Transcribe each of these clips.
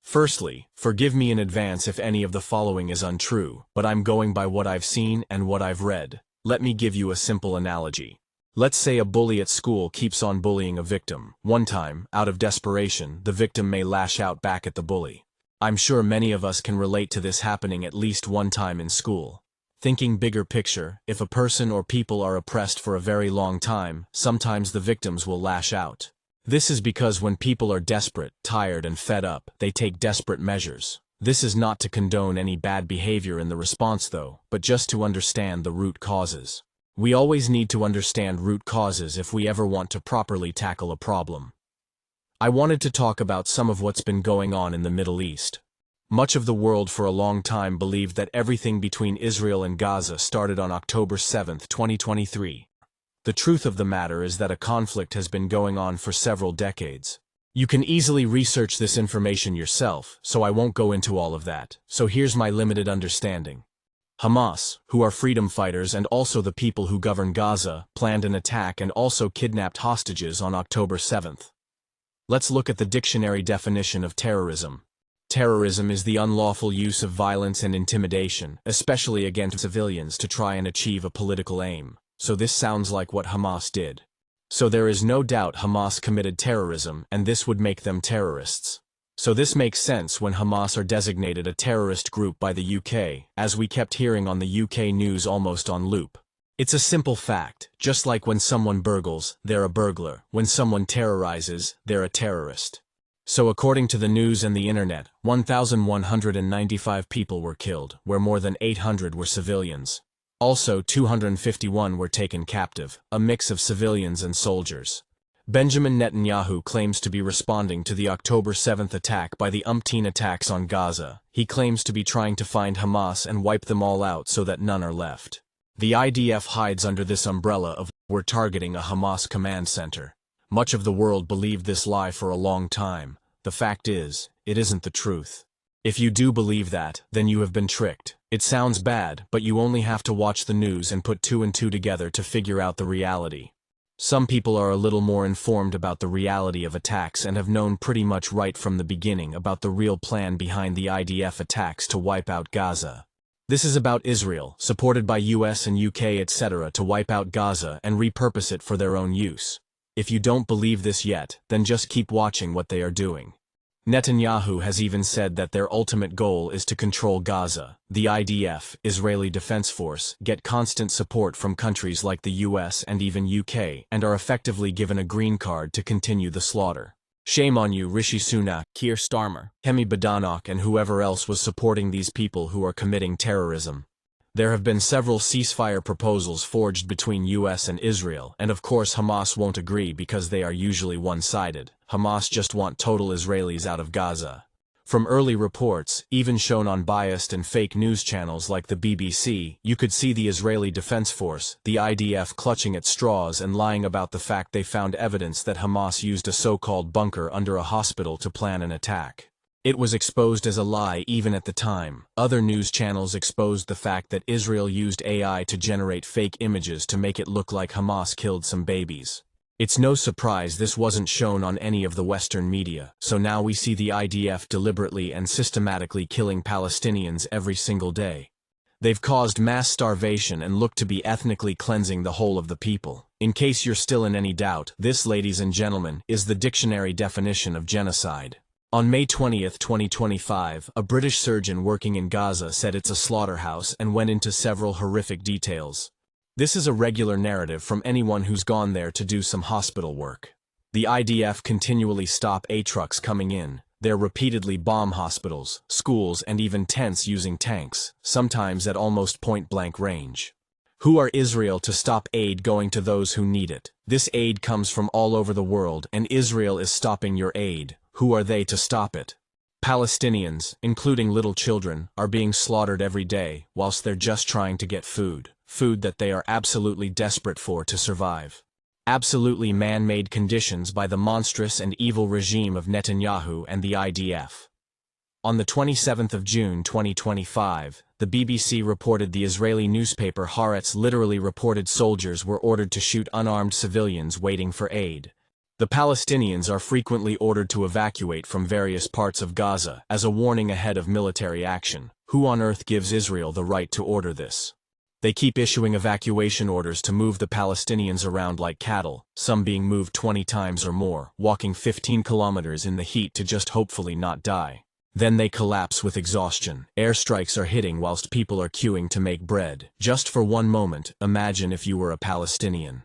Firstly, forgive me in advance if any of the following is untrue, but I'm going by what I've seen and what I've read. Let me give you a simple analogy. Let's say a bully at school keeps on bullying a victim. One time, out of desperation, the victim may lash out back at the bully. I'm sure many of us can relate to this happening at least one time in school. Thinking bigger picture, if a person or people are oppressed for a very long time, sometimes the victims will lash out. This is because when people are desperate, tired and fed up, they take desperate measures. This is not to condone any bad behavior in the response though, but just to understand the root causes. We always need to understand root causes if we ever want to properly tackle a problem. I wanted to talk about some of what's been going on in the Middle East. Much of the world for a long time believed that everything between Israel and Gaza started on October 7, 2023. The truth of the matter is that a conflict has been going on for several decades. You can easily research this information yourself, so I won't go into all of that. So here's my limited understanding. Hamas, who are freedom fighters and also the people who govern Gaza, planned an attack and also kidnapped hostages on October 7th. Let's look at the dictionary definition of terrorism. Terrorism is the unlawful use of violence and intimidation, especially against civilians, to try and achieve a political aim. So this sounds like what Hamas did. So there is no doubt Hamas committed terrorism, and this would make them terrorists. So this makes sense when Hamas are designated a terrorist group by the UK, as we kept hearing on the UK news almost on loop. It's a simple fact, just like when someone burgles, they're a burglar. When someone terrorizes, they're a terrorist. So according to the news and the internet, 1,195 people were killed, where more than 800 were civilians. Also, 251 were taken captive, a mix of civilians and soldiers. Benjamin Netanyahu claims to be responding to the October 7th attack by the umpteen attacks on Gaza. He claims to be trying to find Hamas and wipe them all out so that none are left. The IDF hides under this umbrella of "we're targeting a Hamas command center." Much of the world believed this lie for a long time. The fact is, it isn't the truth. If you do believe that, then you have been tricked. It sounds bad, but you only have to watch the news and put two and two together to figure out the reality. Some people are a little more informed about the reality of attacks and have known pretty much right from the beginning about the real plan behind the IDF attacks to wipe out Gaza. This is about Israel, supported by US and UK etc., to wipe out Gaza and repurpose it for their own use. If you don't believe this yet, then just keep watching what they are doing. Netanyahu has even said that their ultimate goal is to control Gaza. The IDF, Israeli Defense Force, get constant support from countries like the US and even UK, and are effectively given a green card to continue the slaughter. Shame on you, Rishi Sunak, Keir Starmer, Kemi Badenoch, and whoever else was supporting these people who are committing terrorism. There have been several ceasefire proposals forged between US and Israel, and of course Hamas won't agree because they are usually one-sided. Hamas just want total Israelis out of Gaza. From early reports, even shown on biased and fake news channels like the BBC, you could see the Israeli Defense Force, the IDF, clutching at straws and lying about the fact they found evidence that Hamas used a so-called bunker under a hospital to plan an attack. It was exposed as a lie even at the time. Other news channels exposed the fact that Israel used AI to generate fake images to make it look like Hamas killed some babies. It's no surprise this wasn't shown on any of the Western media, so now we see the IDF deliberately and systematically killing Palestinians every single day. They've caused mass starvation and look to be ethnically cleansing the whole of the people. In case you're still in any doubt, this, ladies and gentlemen, is the dictionary definition of genocide. On May 20, 2025, a British surgeon working in Gaza said it's a slaughterhouse and went into several horrific details. This is a regular narrative from anyone who's gone there to do some hospital work. The IDF continually stop trucks coming in. They repeatedly bomb hospitals, schools, and even tents using tanks, sometimes at almost point-blank range. Who are Israel to stop aid going to those who need it? This aid comes from all over the world, and Israel is stopping your aid. Who are they to stop it? Palestinians, including little children, are being slaughtered every day whilst they're just trying to get food that they are absolutely desperate for to survive. Absolutely man-made conditions by the monstrous and evil regime of Netanyahu and the IDF. On the 27th of June 2025, the BBC reported the Israeli newspaper Haaretz literally reported soldiers were ordered to shoot unarmed civilians waiting for aid. The Palestinians are frequently ordered to evacuate from various parts of Gaza as a warning ahead of military action. Who on earth gives Israel the right to order this? They keep issuing evacuation orders to move the Palestinians around like cattle, some being moved 20 times or more, walking 15 kilometers in the heat to just hopefully not die. Then they collapse with exhaustion. Airstrikes are hitting whilst people are queuing to make bread. Just for one moment, imagine if you were a Palestinian.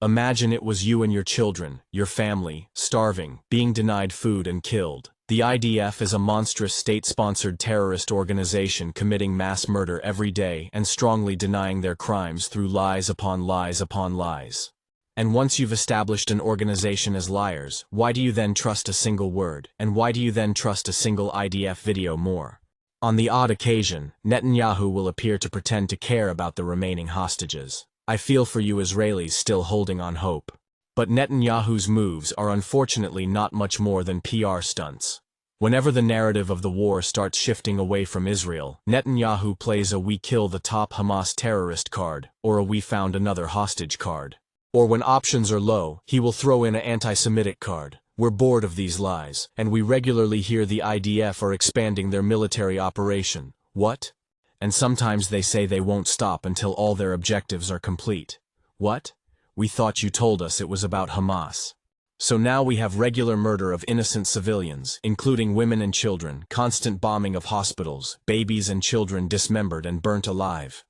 Imagine it was you and your children, your family, starving, being denied food and killed. The IDF is a monstrous state-sponsored terrorist organization committing mass murder every day and strongly denying their crimes through lies upon lies upon lies. And once you've established an organization as liars, why do you then trust a single word, and why do you then trust a single IDF video more? On the odd occasion, Netanyahu will appear to pretend to care about the remaining hostages. I feel for you Israelis still holding on hope. But Netanyahu's moves are unfortunately not much more than PR stunts. Whenever the narrative of the war starts shifting away from Israel, Netanyahu plays a "we kill the top Hamas terrorist" card, or a "we found another hostage" card. Or when options are low, he will throw in an anti-Semitic card. We're bored of these lies, and we regularly hear the IDF are expanding their military operation. What? And sometimes they say they won't stop until all their objectives are complete. What? We thought you told us it was about Hamas. So now we have regular murder of innocent civilians, including women and children, constant bombing of hospitals, babies and children dismembered and burnt alive.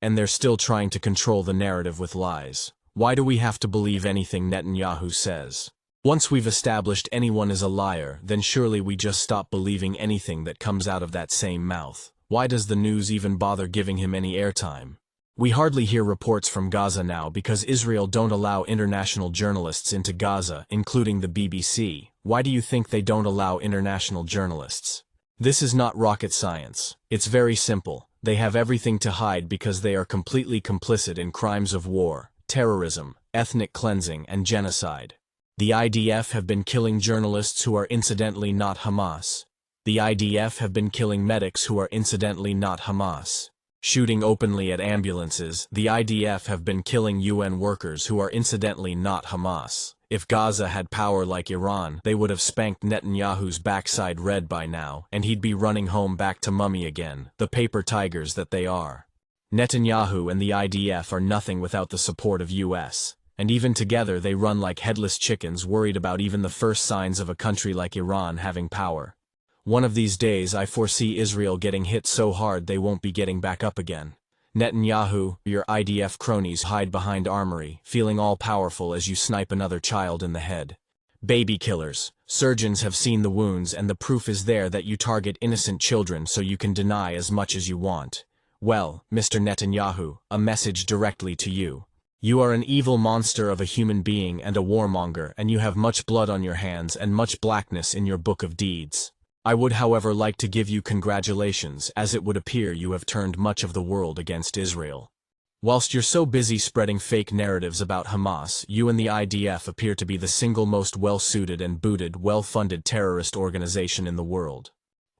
And they're still trying to control the narrative with lies. Why do we have to believe anything Netanyahu says? Once we've established anyone is a liar, then surely we just stop believing anything that comes out of that same mouth. Why does the news even bother giving him any airtime? We hardly hear reports from Gaza now because Israel don't allow international journalists into Gaza, including the BBC. Why do you think they don't allow international journalists? This is not rocket science. It's very simple. They have everything to hide because they are completely complicit in crimes of war, terrorism, ethnic cleansing, and genocide. The IDF have been killing journalists who are incidentally not Hamas. The IDF have been killing medics who are incidentally not Hamas. Shooting openly at ambulances, the IDF have been killing UN workers who are incidentally not Hamas. If Gaza had power like Iran, they would have spanked Netanyahu's backside red by now, and he'd be running home back to mummy again, the paper tigers that they are. Netanyahu and the IDF are nothing without the support of US. And even together they run like headless chickens, worried about even the first signs of a country like Iran having power. One of these days I foresee Israel getting hit so hard they won't be getting back up again. Netanyahu, your IDF cronies hide behind armory, feeling all-powerful as you snipe another child in the head. Baby killers. Surgeons have seen the wounds and the proof is there that you target innocent children so you can deny as much as you want. Well, Mr. Netanyahu, a message directly to you. You are an evil monster of a human being and a warmonger, and you have much blood on your hands and much blackness in your book of deeds. I would however like to give you congratulations, as it would appear you have turned much of the world against Israel. Whilst you're so busy spreading fake narratives about Hamas, you and the IDF appear to be the single most well-suited and booted, well-funded terrorist organization in the world.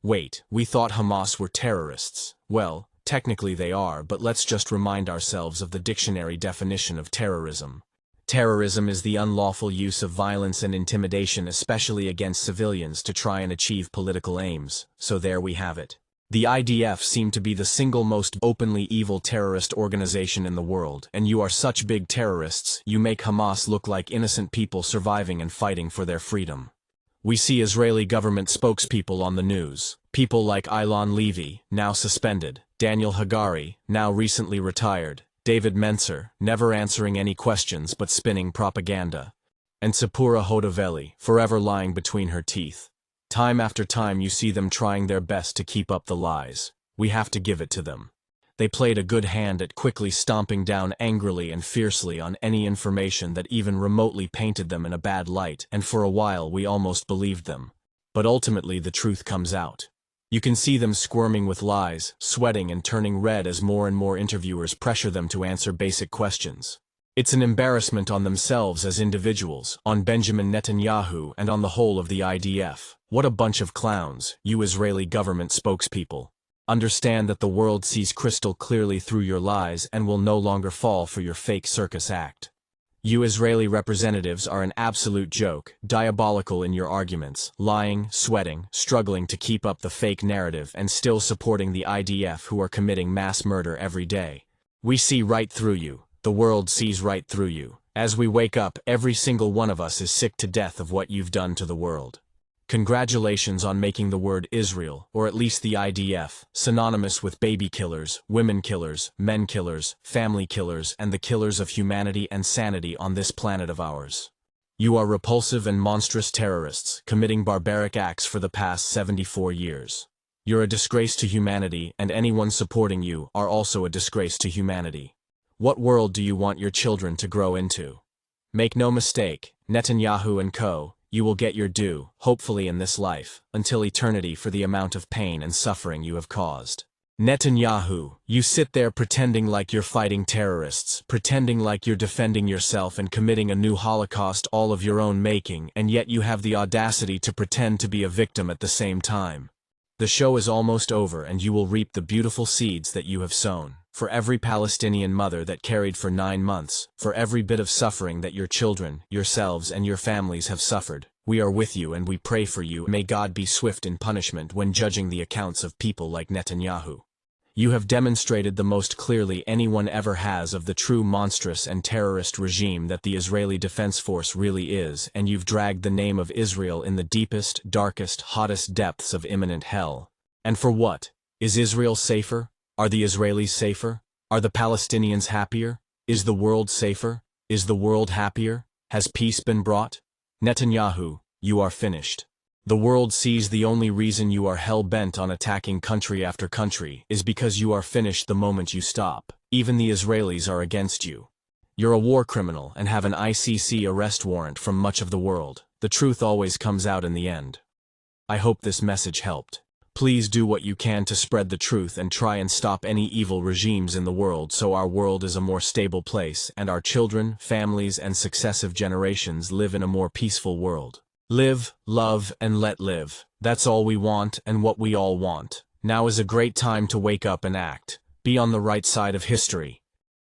Wait, we thought Hamas were terrorists. Well, technically they are, but let's just remind ourselves of the dictionary definition of terrorism. Terrorism is the unlawful use of violence and intimidation, especially against civilians, to try and achieve political aims. So there we have it. The IDF seem to be the single most openly evil terrorist organization in the world, and you are such big terrorists, you make Hamas look like innocent people surviving and fighting for their freedom. We see Israeli government spokespeople on the news. People like Ilan Levy, now suspended, Daniel Hagari, now recently retired, David Mencer, never answering any questions but spinning propaganda, and Tsipora Hodaveli, forever lying between her teeth. Time after time you see them trying their best to keep up the lies. We have to give it to them. They played a good hand at quickly stomping down angrily and fiercely on any information that even remotely painted them in a bad light, and for a while we almost believed them. But ultimately the truth comes out. You can see them squirming with lies, sweating and turning red as more and more interviewers pressure them to answer basic questions. It's an embarrassment on themselves as individuals, on Benjamin Netanyahu, and on the whole of the IDF. What a bunch of clowns, you Israeli government spokespeople. Understand that the world sees crystal clearly through your lies and will no longer fall for your fake circus act. You Israeli representatives are an absolute joke, diabolical in your arguments, lying, sweating, struggling to keep up the fake narrative and still supporting the IDF who are committing mass murder every day. We see right through you. The world sees right through you. As we wake up, every single one of us is sick to death of what you've done to the world. Congratulations on making the word Israel, or at least the IDF, synonymous with baby killers, women killers, men killers, family killers, and the killers of humanity and sanity on this planet of ours. You are repulsive and monstrous terrorists, committing barbaric acts for the past 74 years. You're a disgrace to humanity, and anyone supporting you are also a disgrace to humanity. What world do you want your children to grow into? Make no mistake, Netanyahu and co., you will get your due, hopefully in this life, until eternity for the amount of pain and suffering you have caused. Netanyahu, you sit there pretending like you're fighting terrorists, pretending like you're defending yourself and committing a new Holocaust all of your own making, and yet you have the audacity to pretend to be a victim at the same time. The show is almost over and you will reap the beautiful seeds that you have sown. For every Palestinian mother that carried for 9 months, for every bit of suffering that your children, yourselves and your families have suffered, we are with you and we pray for you. May God be swift in punishment when judging the accounts of people like Netanyahu. You have demonstrated the most clearly anyone ever has of the true monstrous and terrorist regime that the Israeli Defense Force really is, and you've dragged the name of Israel in the deepest, darkest, hottest depths of imminent hell. And for what? Is Israel safer? Are the Israelis safer? Are the Palestinians happier? Is the world safer? Is the world happier? Has peace been brought? Netanyahu, you are finished. The world sees the only reason you are hell-bent on attacking country after country is because you are finished the moment you stop. Even the Israelis are against you. You're a war criminal and have an ICC arrest warrant from much of the world. The truth always comes out in the end. I hope this message helped. Please do what you can to spread the truth and try and stop any evil regimes in the world so our world is a more stable place and our children, families, and successive generations live in a more peaceful world. Live, love, and let live. That's all we want and what we all want. Now is a great time to wake up and act. Be on the right side of history.